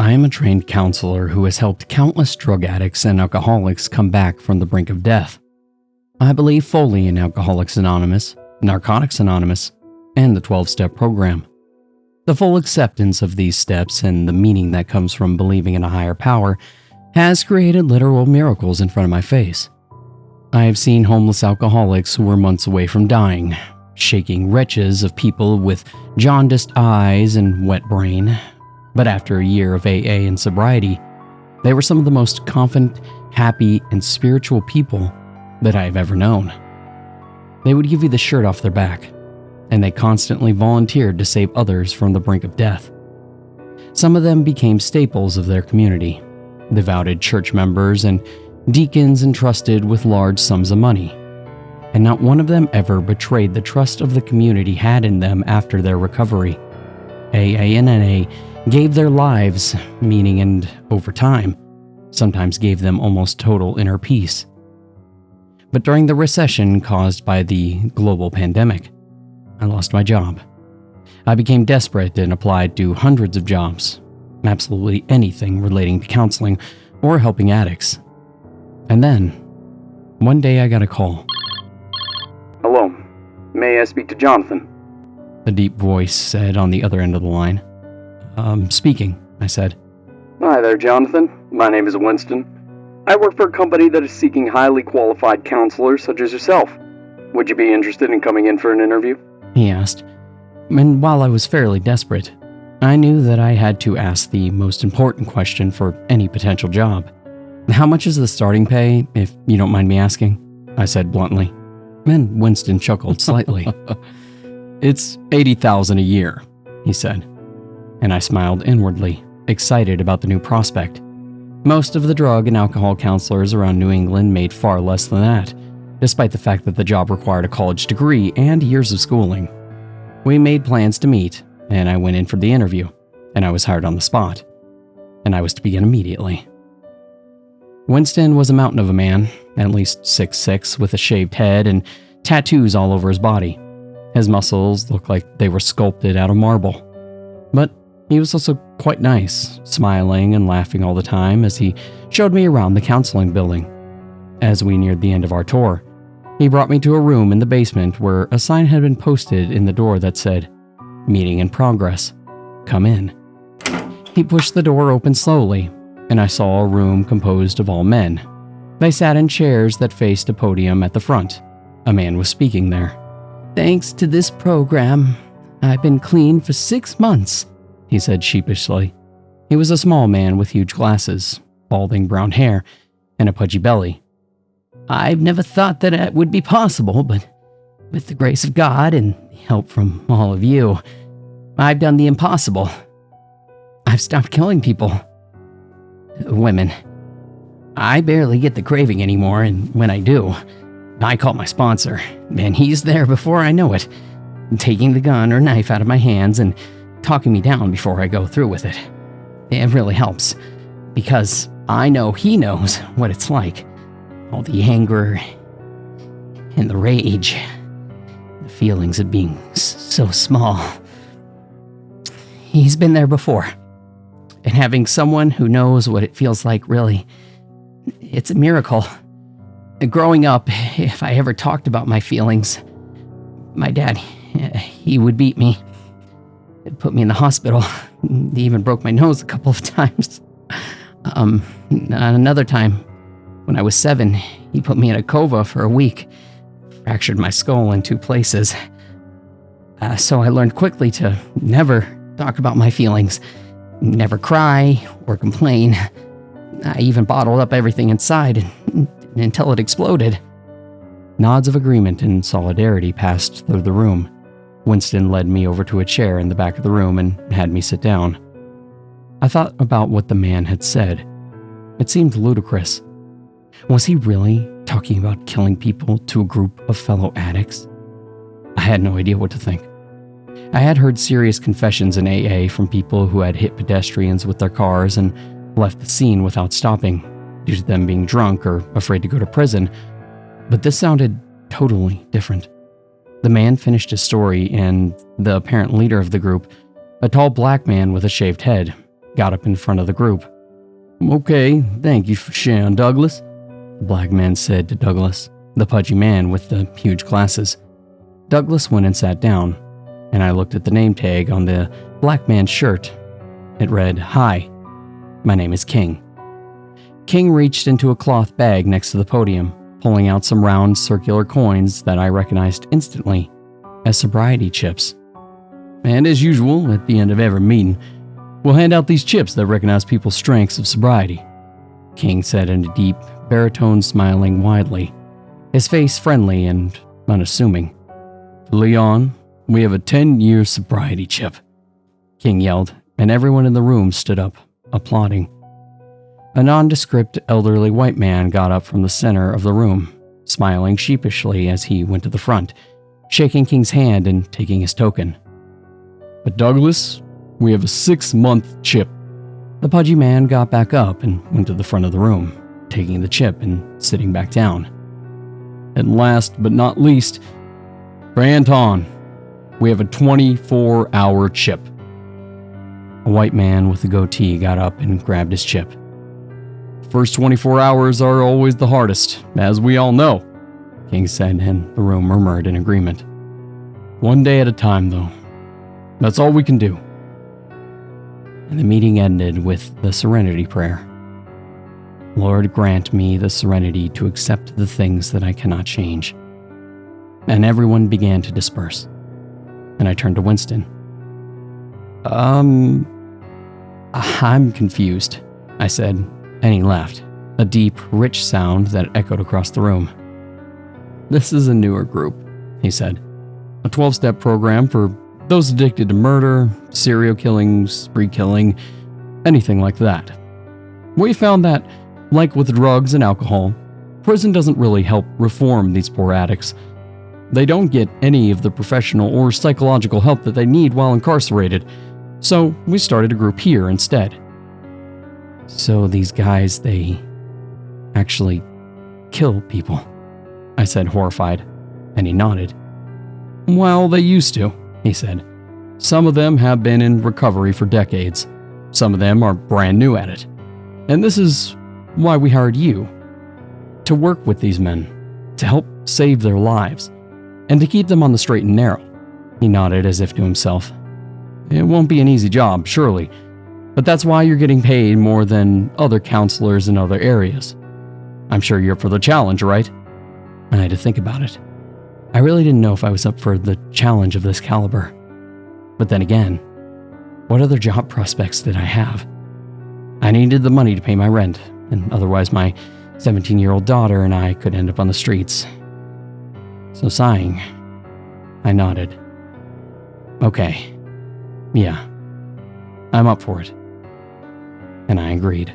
I am a trained counselor who has helped countless drug addicts and alcoholics come back from the brink of death. I believe fully in Alcoholics Anonymous, Narcotics Anonymous, and the 12-step program. The full acceptance of these steps and the meaning that comes from believing in a higher power has created literal miracles in front of my face. I have seen homeless alcoholics who were months away from dying, shaking wretches of people with jaundiced eyes and wet brain. But after a year of AA and sobriety, they were some of the most confident, happy, and spiritual people that I have ever known. They would give you the shirt off their back, and they constantly volunteered to save others from the brink of death. Some of them became staples of their community, devoted church members and deacons entrusted with large sums of money, and not one of them ever betrayed the trust of the community had in them after their recovery. AA and NA gave their lives meaning and, over time, sometimes gave them almost total inner peace. But during the recession caused by the global pandemic, I lost my job. I became desperate and applied to hundreds of jobs, absolutely anything relating to counseling or helping addicts. And then, one day I got a call. Hello, may I speak to Jonathan? A deep voice said on the other end of the line. Speaking, I said. Hi there, Jonathan. My name is Winston. I work for a company that is seeking highly qualified counselors such as yourself. Would you be interested in coming in for an interview? He asked. And while I was fairly desperate, I knew that I had to ask the most important question for any potential job. How much is the starting pay, if you don't mind me asking? I said bluntly. And Winston chuckled slightly. It's $80,000 a year, he said. And I smiled inwardly, excited about the new prospect. Most of the drug and alcohol counselors around New England made far less than that, despite the fact that the job required a college degree and years of schooling. We made plans to meet, and I went in for the interview, and I was hired on the spot. And I was to begin immediately. Winston was a mountain of a man, at least 6'6", with a shaved head and tattoos all over his body. His muscles looked like they were sculpted out of marble. But he was also quite nice, smiling and laughing all the time as he showed me around the counseling building. As we neared the end of our tour, he brought me to a room in the basement where a sign had been posted in the door that said, "Meeting in progress. Come in." He pushed the door open slowly, and I saw a room composed of all men. They sat in chairs that faced a podium at the front. A man was speaking there. "Thanks to this program, I've been clean for 6 months," he said sheepishly. He was a small man with huge glasses, balding brown hair, and a pudgy belly. "I've never thought that it would be possible, but with the grace of God and help from all of you, I've done the impossible. I've stopped killing people. Women. I barely get the craving anymore, and when I do, I call my sponsor, and he's there before I know it, taking the gun or knife out of my hands and talking me down before I go through with it. It really helps, because I know he knows what it's like. All the anger and the rage, the feelings of being so small. He's been there before, and having someone who knows what it feels like, really, it's a miracle. Growing up, if I ever talked about my feelings, my dad, he would beat me. He'd put me in the hospital. He even broke my nose a couple of times. Another time, when I was 7, he put me in a coma for a week, fractured my skull in 2 places. So I learned quickly to never talk about my feelings, never cry or complain. I even bottled up everything inside until it exploded. Nods of agreement and solidarity passed through the room. Winston led me over to a chair in the back of the room and had me sit down. I thought about what the man had said. It seemed ludicrous. Was he really talking about killing people to a group of fellow addicts? I had no idea what to think. I had heard serious confessions in AA from people who had hit pedestrians with their cars and left the scene without stopping, due to them being drunk or afraid to go to prison, but this sounded totally different. The man finished his story, and the apparent leader of the group, a tall black man with a shaved head, got up in front of the group. "Okay, thank you for sharing, Douglas," the black man said to Douglas, the pudgy man with the huge glasses. Douglas went and sat down, and I looked at the name tag on the black man's shirt. It read, "Hi, my name is King." King reached into a cloth bag next to the podium, pulling out some round circular coins that I recognized instantly as sobriety chips. "And as usual, at the end of every meeting, we'll hand out these chips that recognize people's strengths of sobriety," King said in a deep baritone, smiling widely, his face friendly and unassuming. "For Leon, we have a 10-year sobriety chip," King yelled, and everyone in the room stood up, applauding. A nondescript elderly white man got up from the center of the room, smiling sheepishly as he went to the front, shaking King's hand and taking his token. "But Douglas, we have a 6-month chip." The pudgy man got back up and went to the front of the room, taking the chip and sitting back down. "And last but not least, for Anton, we have a 24-hour chip." A white man with a goatee got up and grabbed his chip. "First 24 hours are always the hardest, as we all know," King said, and the room murmured in agreement. "One day at a time, though. That's all we can do." And the meeting ended with the serenity prayer. "Lord, grant me the serenity to accept the things that I cannot change." And everyone began to disperse. And I turned to Winston. I'm confused," I said, and he laughed, a deep, rich sound that echoed across the room. "This is a newer group," he said. "A 12-step program for those addicted to murder, serial killing, spree killing, anything like that. We found that, like with drugs and alcohol, prison doesn't really help reform these poor addicts. They don't get any of the professional or psychological help that they need while incarcerated, so we started a group here instead." "So these guys, they actually kill people?" I said, horrified, and he nodded. "Well, they used to," he said. "Some of them have been in recovery for decades. Some of them are brand new at it. And this is why we hired you. To work with these men, to help save their lives, and to keep them on the straight and narrow." He nodded as if to himself. "It won't be an easy job, surely, but that's why you're getting paid more than other counselors in other areas. I'm sure you're up for the challenge, right?" I had to think about it. I really didn't know if I was up for the challenge of this caliber. But then again, what other job prospects did I have? I needed the money to pay my rent, and otherwise my 17-year-old daughter and I could end up on the streets. So sighing, I nodded. "Okay. Yeah. I'm up for it." And I agreed.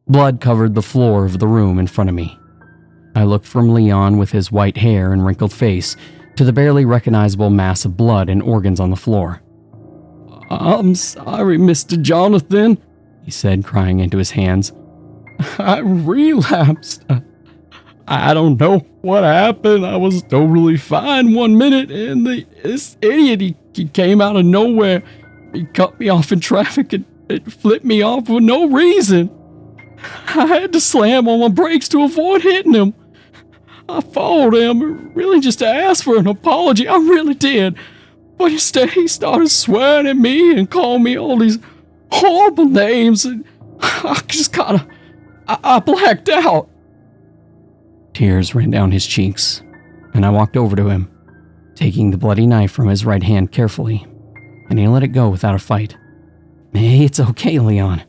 Blood covered the floor of the room in front of me. I looked from Leon with his white hair and wrinkled face to the barely recognizable mass of blood and organs on the floor. "I'm sorry, Mr. Jonathan," he said, crying into his hands. "I relapsed. I don't know what happened. I was totally fine one minute, and this idiot, he came out of nowhere. He cut me off in traffic and flipped me off for no reason. I had to slam on my brakes to avoid hitting him. I followed him, really just to ask for an apology. I really did. But instead, he started swearing at me and calling me all these horrible names, and I just I blacked out." Tears ran down his cheeks, and I walked over to him, taking the bloody knife from his right hand carefully, and he let it go without a fight. "Hey, it's okay, Leon,"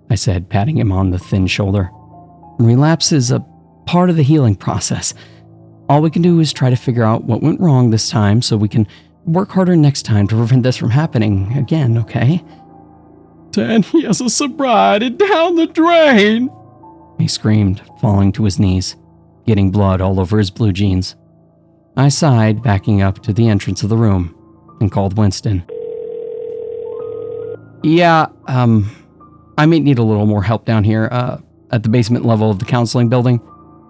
I said, patting him on the thin shoulder. "Relapse is a part of the healing process. All we can do is try to figure out what went wrong this time so we can work harder next time to prevent this from happening again, okay?" 10 years of sobriety down the drain," he screamed, falling to his knees, getting blood all over his blue jeans. I sighed, backing up to the entrance of the room, and called Winston. "Yeah, I may need a little more help down here, at the basement level of the counseling building,"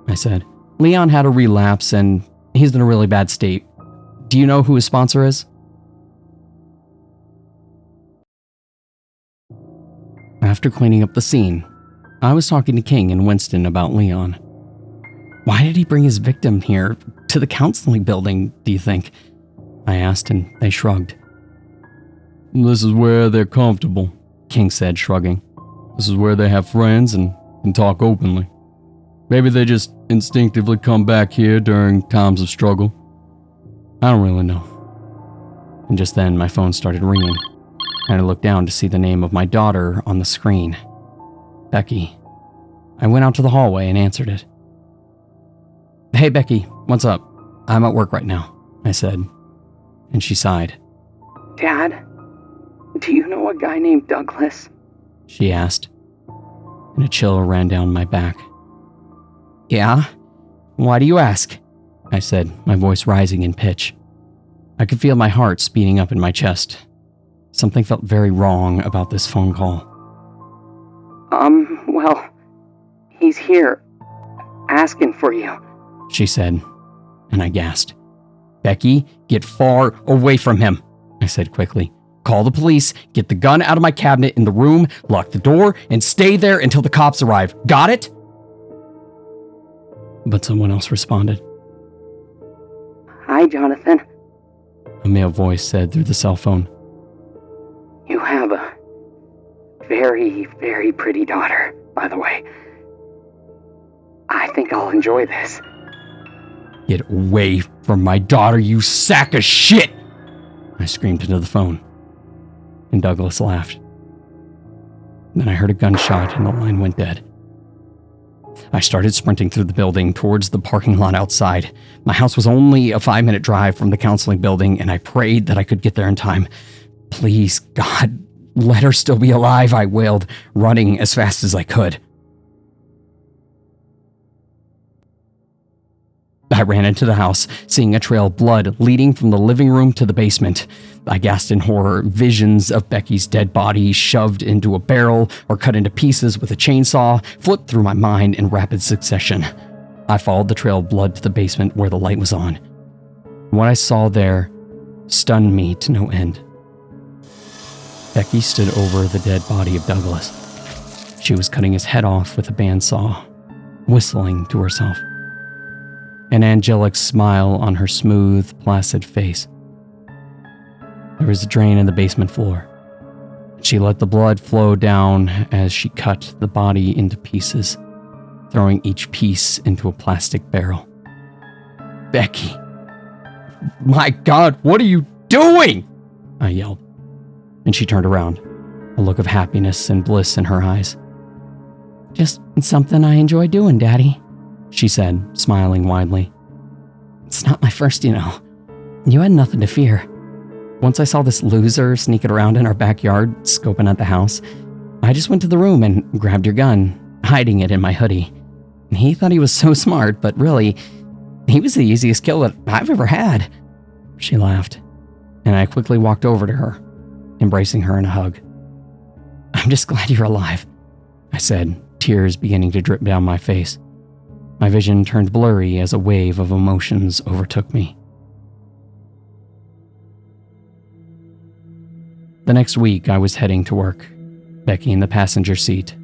I said. "Leon had a relapse, and he's in a really bad state. Do you know who his sponsor is?" After cleaning up the scene, I was talking to King and Winston about Leon. Why did he bring his victim here to the counseling building, do you think? I asked, and they shrugged. This is where they're comfortable, King said, shrugging. This is where they have friends and can talk openly. Maybe they just instinctively come back here during times of struggle. I don't really know. And just then, my phone started ringing, and I looked down to see the name of my daughter on the screen. Becky. I went out to the hallway and answered it. Hey, Becky, what's up? I'm at work right now, I said, and she sighed. Dad, do you know a guy named Douglas? She asked, and a chill ran down my back. Yeah? Why do you ask? I said, my voice rising in pitch. I could feel my heart speeding up in my chest. Something felt very wrong about this phone call. Well, he's here, asking for you, she said, and I gasped. Becky, get far away from him, I said quickly. Call the police, get the gun out of my cabinet in the room, lock the door, and stay there until the cops arrive. Got it? But someone else responded. Hi, Jonathan. A male voice said through the cell phone. You have a very, very pretty daughter, by the way. I think I'll enjoy this. Get away from my daughter, you sack of shit! I screamed into the phone, and Douglas laughed. Then I heard a gunshot and the line went dead. I started sprinting through the building towards the parking lot outside. My house was only a 5-minute drive from the counseling building, and I prayed that I could get there in time. Please, God, let her still be alive, I wailed, running as fast as I could. I ran into the house, seeing a trail of blood leading from the living room to the basement. I gasped in horror, visions of Becky's dead body shoved into a barrel or cut into pieces with a chainsaw flipped through my mind in rapid succession. I followed the trail of blood to the basement where the light was on. What I saw there stunned me to no end. Becky stood over the dead body of Douglas. She was cutting his head off with a bandsaw, whistling to herself. An angelic smile on her smooth, placid face. There was a drain in the basement floor. She let the blood flow down as she cut the body into pieces, throwing each piece into a plastic barrel. Becky! My God, what are you doing? I yelled, and she turned around, a look of happiness and bliss in her eyes. Just something I enjoy doing, Daddy, she said, smiling widely. It's not my first, you know. You had nothing to fear. Once I saw this loser sneaking around in our backyard, scoping out the house, I just went to the room and grabbed your gun, hiding it in my hoodie. He thought he was so smart, but really, he was the easiest kill that I've ever had. She laughed, and I quickly walked over to her, embracing her in a hug. I'm just glad you're alive, I said, tears beginning to drip down my face. My vision turned blurry as a wave of emotions overtook me. The next week, I was heading to work, Becky in the passenger seat.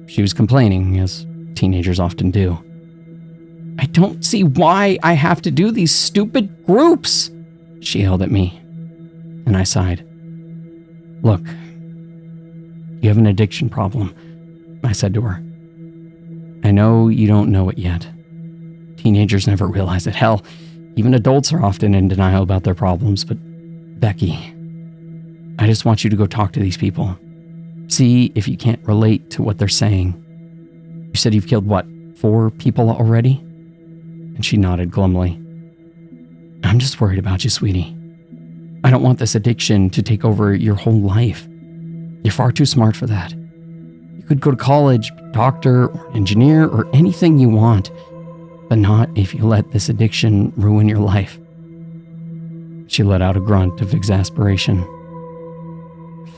She was complaining, as teenagers often do. I don't see why I have to do these stupid groups, she yelled at me, and I sighed. Look, you have an addiction problem, I said to her. I know you don't know it yet. Teenagers never realize it. Hell, even adults are often in denial about their problems, but Becky, I just want you to go talk to these people. See if you can't relate to what they're saying. You said you've killed, what, 4 people already? And she nodded glumly. I'm just worried about you, sweetie. I don't want this addiction to take over your whole life. You're far too smart for that. You could go to college, be a doctor, or engineer, or anything you want, but not if you let this addiction ruin your life. She let out a grunt of exasperation.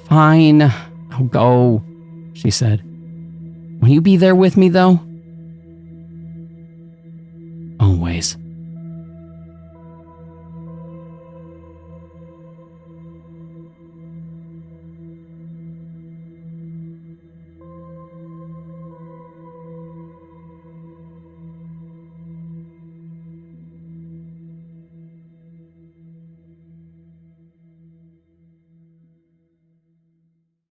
Fine, I'll go, she said. Will you be there with me, though?